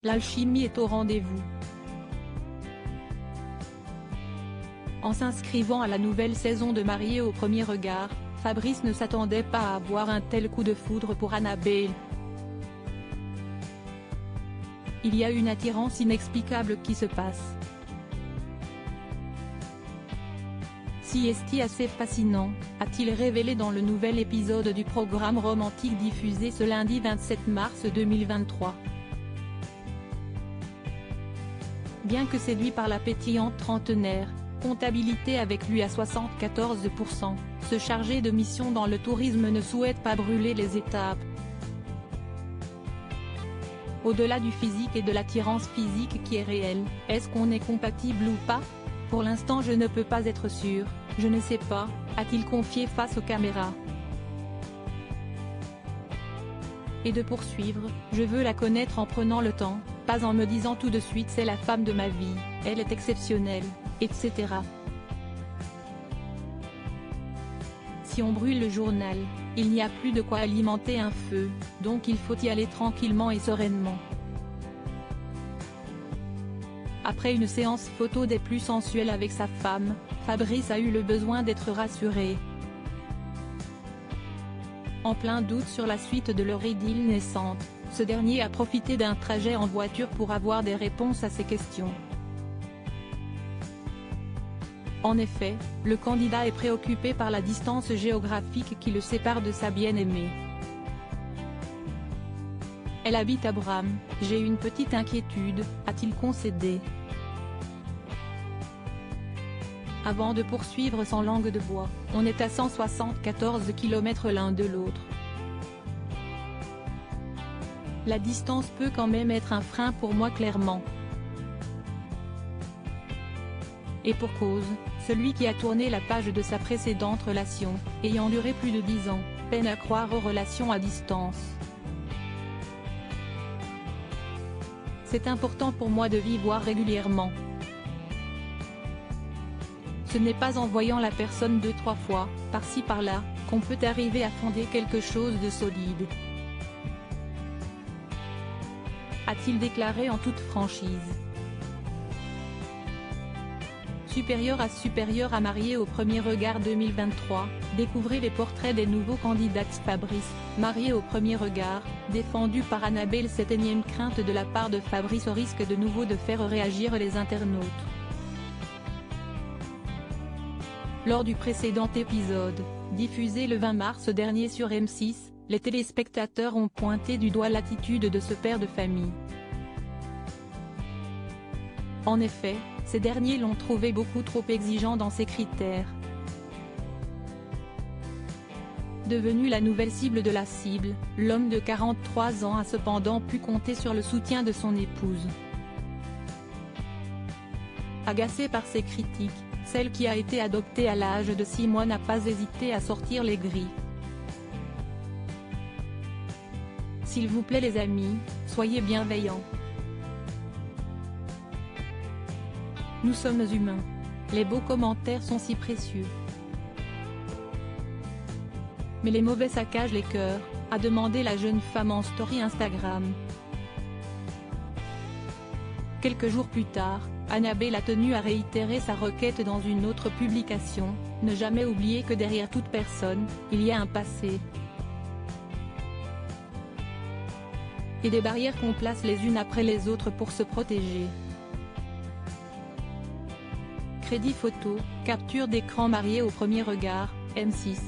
L'alchimie est au rendez-vous. En s'inscrivant à la nouvelle saison de Mariés au premier regard, Fabrice ne s'attendait pas à avoir un tel coup de foudre pour Annabelle. Il y a une attirance inexplicable qui se passe. Si est-il assez fascinant, a-t-il révélé dans le nouvel épisode du programme romantique diffusé ce lundi 27 mars 2023. Bien que séduit par la pétillante trentenaire, comptabilité avec lui à 74%, ce chargé de mission dans le tourisme ne souhaite pas brûler les étapes. Au-delà du physique et de l'attirance physique qui est réelle, est-ce qu'on est compatible ou pas? Pour l'instant je ne peux pas être sûr, je ne sais pas, a-t-il confié face aux caméras. Et de poursuivre, je veux la connaître en prenant le temps, pas en me disant tout de suite c'est la femme de ma vie, elle est exceptionnelle, etc. Si on brûle le journal, il n'y a plus de quoi alimenter un feu, donc il faut y aller tranquillement et sereinement. Après une séance photo des plus sensuelles avec sa femme, Fabrice a eu le besoin d'être rassuré. En plein doute sur la suite de leur idylle naissante, ce dernier a profité d'un trajet en voiture pour avoir des réponses à ses questions. En effet, le candidat est préoccupé par la distance géographique qui le sépare de sa bien-aimée. Elle habite à Bram, j'ai une petite inquiétude, a-t-il concédé. Avant de poursuivre sans langue de bois, on est à 174 km l'un de l'autre. La distance peut quand même être un frein pour moi clairement. Et pour cause, celui qui a tourné la page de sa précédente relation, ayant duré plus de 10 ans, peine à croire aux relations à distance. C'est important pour moi de vivre voir régulièrement. Ce n'est pas en voyant la personne 2-3 fois, par-ci par-là, qu'on peut arriver à fonder quelque chose de solide. A-t-il déclaré en toute franchise. Supérieur à Mariés au premier regard 2023, découvrez les portraits des nouveaux candidats. Fabrice, Mariés au premier regard, défendu par Annabelle. Cette énième crainte de la part de Fabrice risque de nouveau de faire réagir les internautes. Lors du précédent épisode, diffusé le 20 mars dernier sur M6, les téléspectateurs ont pointé du doigt l'attitude de ce père de famille. En effet, ces derniers l'ont trouvé beaucoup trop exigeant dans ses critères. Devenu la nouvelle cible de la cible, l'homme de 43 ans a cependant pu compter sur le soutien de son épouse. Agacée par ces critiques, celle qui a été adoptée à l'âge de 6 mois n'a pas hésité à sortir les grilles. S'il vous plaît les amis, soyez bienveillants. Nous sommes humains. Les beaux commentaires sont si précieux. Mais les mauvais saccagent les cœurs, a demandé la jeune femme en story Instagram. Quelques jours plus tard, Annabelle a tenu à réitérer sa requête dans une autre publication, ne jamais oublier que derrière toute personne, il y a un passé. Et des barrières qu'on place les unes après les autres pour se protéger. Crédit photo, capture d'écran Mariés au premier regard, M6.